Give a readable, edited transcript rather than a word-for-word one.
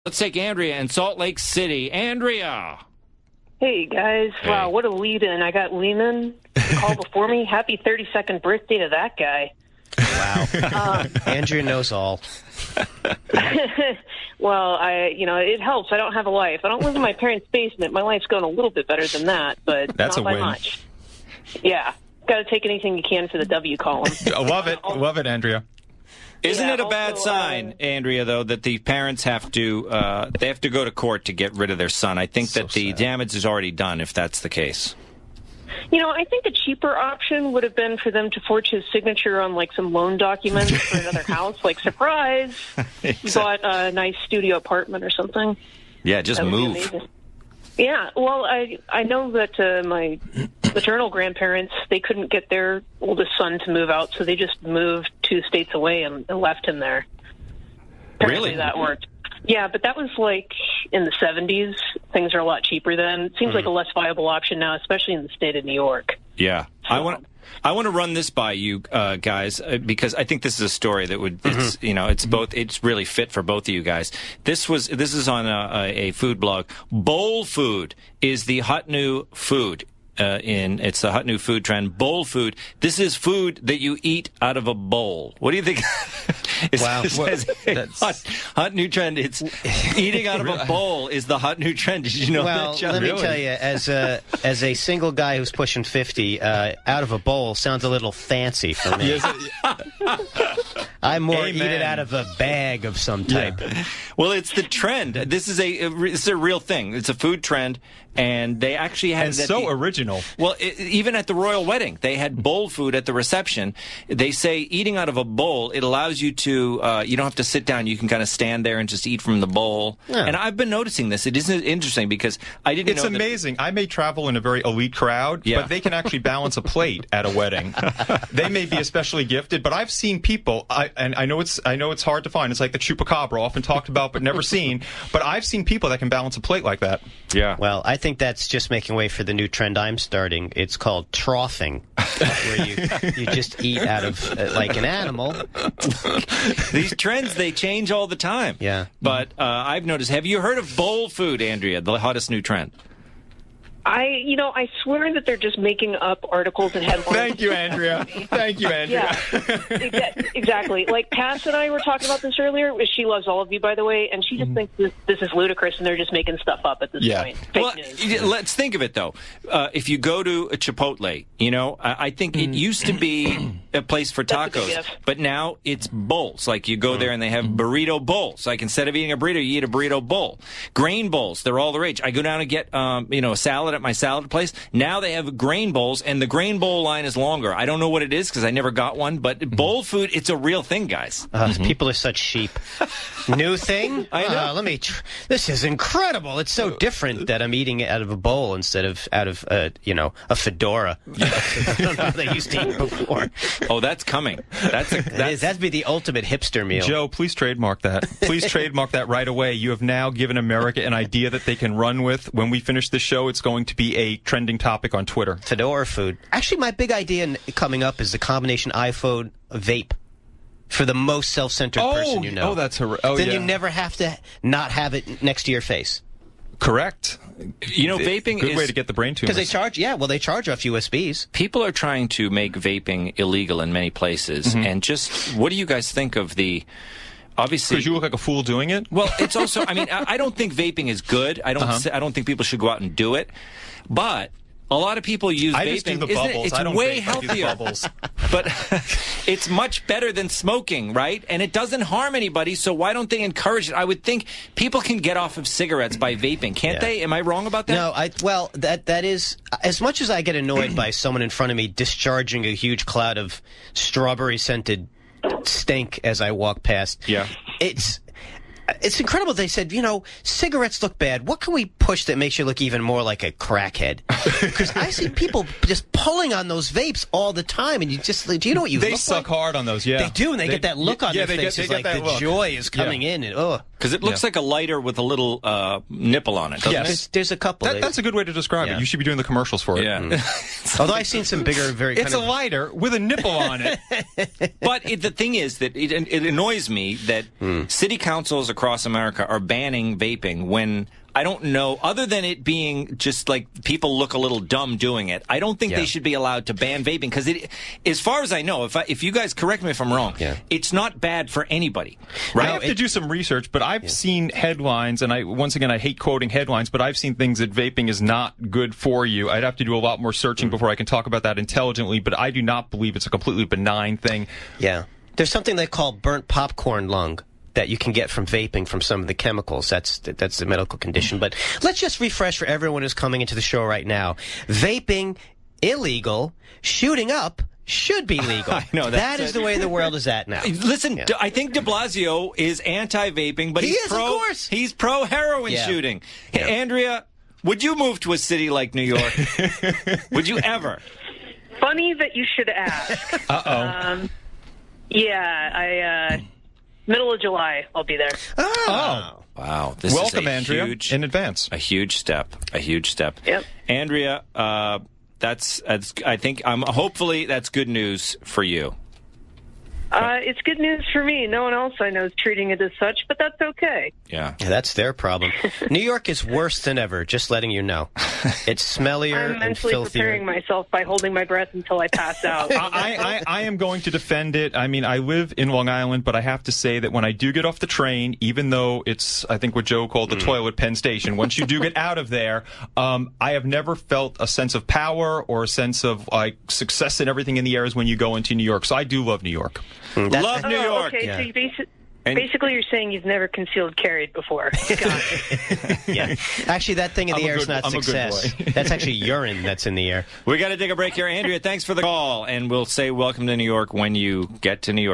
Let's take Andrea in Salt Lake City. Andrea. Hey, guys. Hey. Wow, what a lead-in. I got Lehman call before me. Happy 32nd birthday to that guy. Wow. Andrea knows all. Well, it helps. I don't have a life. I don't live in my parents' basement. My life's going a little bit better than that, but That's not a by win. much. Yeah. Got to take anything you can for the W column. I love it. Love it, Andrea. Isn't Yeah, it a bad also, sign, Andrea, though, that the parents have to go to court to get rid of their son? I think that the damage is already done if that's the case. I think a cheaper option would have been for them to forge his signature on, some loan documents for another house. Like, surprise, you bought a nice studio apartment or something. Yeah, just That would be move. amazing. Yeah, well, I know that my maternal grandparents, they couldn't get their oldest son to move out, so they just moved 2 states away and left him there. Apparently Really? that worked. Yeah, but that was in the 70s. Things are a lot cheaper then. It seems like a less viable option now, especially in the state of New York. Yeah. I want to run this by you guys because I think this is a story that would it's really fit for both of you guys. This is on a food blog. Bowl food is the hot new food. It's the hot new food trend. Bowl food. This is food that you eat out of a bowl. What do you think? Wow. Hot new trend. It's eating out of a bowl is the hot new trend. Did you know that, John? Let me tell you, as a single guy who's pushing 50, out of a bowl sounds a little fancy for me. I more eat it out of a bag of some type. Yeah. Well, it's the trend. This is a real thing. It's a food trend, and they actually had original. Well, even at the royal wedding, they had bowl food at the reception. They say eating out of a bowl, it allows you to, you don't have to sit down. You can kind of stand there and just eat from the bowl. Yeah. And I've been noticing this. It is interesting because I didn't know. It's amazing. I may travel in a very elite crowd, but they can actually balance a plate at a wedding. They may be especially gifted, but I've seen people, and I know it's hard to find. It's like the chupacabra, often talked about but never seen. But I've seen people that can balance a plate like that. Yeah. Well, I think that's just making way for the new trend I'm starting. It's called troughing, where you just eat out of like an animal. These trends, they change all the time. Yeah. But I've noticed, have you heard of bowl food, Andrea, the hottest new trend? I swear that they're just making up articles and headlines. Thank you, Andrea. Yeah, exactly. Like Pass and I were talking about this earlier. She loves all of you, by the way, and she just thinks this is ludicrous, and they're just making stuff up at this point. Fake news. Let's think of it, though. If you go to a Chipotle, I think it used to be a place for tacos, but now it's bowls. Like you go there and they have burrito bowls. Like instead of eating a burrito, you eat a burrito bowl. Grain bowls, they're all the rage. I go down and get a salad at my salad place. Now they have grain bowls, and the grain bowl line is longer. I don't know what it is because I never got one, but bowl food, it's a real thing, guys. People are such sheep. New thing? I know. This is incredible. It's so different that I'm eating it out of a bowl instead of out of a fedora. I don't know how they used to eat before. Oh, that's coming. That'd be the ultimate hipster meal. Joe, please trademark that. Please trademark that right away. You have now given America an idea that they can run with. When we finish this show, it's going to be a trending topic on Twitter. Fedora food. Actually, my big idea coming up is the combination iPhone vape for the most self-centered person you know. Oh, that's then you never have to not have it next to your face. Correct. Vaping good way to get the brain tumors. Because they charge off USBs. People are trying to make vaping illegal in many places, and just what do you guys think of the? Obviously, because you look like a fool doing it. Well, it's also. I mean, I don't think vaping is good. I don't think people should go out and do it. But a lot of people use I vaping. just do the bubbles. It's I don't way vape, I do the healthier. bubbles. But it's much better than smoking, right? And it doesn't harm anybody. So why don't they encourage it? I would think people can get off of cigarettes by vaping, can't they? Am I wrong about that? No. That is, as much as I get annoyed by someone in front of me discharging a huge cloud of strawberry scented stink as I walk past. Yeah. It's incredible. They said, cigarettes look bad. What can we push that makes you look even more like a crackhead? Because I see people just pulling on those vapes all the time, and do you know what you look like? They suck hard on those, yeah. They do, and they get that look on their faces like the joy is coming in. And Because it looks like a lighter with a little nipple on it. Yes. There's a couple. That's a good way to describe it. You should be doing the commercials for it. Yeah. Although I've seen some bigger, very It's a lighter with a nipple on it. But the thing is that it annoys me that city councils across America are banning vaping when I don't know, other than it being just like people look a little dumb doing it, I don't think they should be allowed to ban vaping because as far as I know, if you guys correct me if I'm wrong, it's not bad for anybody. Right? I have to do some research, but I've seen headlines, and I hate quoting headlines, but I've seen things that vaping is not good for you. I'd have to do a lot more searching before I can talk about that intelligently, but I do not believe it's a completely benign thing. Yeah. There's something they call burnt popcorn lung that you can get from vaping from some of the chemicals. That's the medical condition. But let's just refresh for everyone who's coming into the show right now. Vaping, illegal. Shooting up should be legal. I know. That is the way the world is at now. Listen, I think de Blasio is anti-vaping, but he's pro-heroin shooting. Yeah. Hey, Andrea, would you move to a city like New York? Would you ever? Funny that you should ask. Uh-oh. Middle of July, I'll be there. Oh. Wow. This Welcome, is Andrea, in advance. A huge step. A huge step. Yep. Andrea, hopefully that's good news for you. It's good news for me. No one else I know is treating it as such, but that's okay. Yeah. That's their problem. New York is worse than ever, just letting you know. It's smellier I'm and mentally filthier. preparing myself by holding my breath until I pass out. I am going to defend it. I mean, I live in Long Island, but I have to say that when I do get off the train, even though it's, I think what Joe called the toilet Penn Station, once you do get out of there, I have never felt a sense of power or a sense of like success and everything in the air as when you go into New York. So I do love New York. Love New York. Okay, so you basically you're saying you've never concealed carried before. Got it. Actually, that thing in the air is not success. That's actually urine that's in the air. We got to take a break here. Andrea, thanks for the call, and we'll say welcome to New York when you get to New York.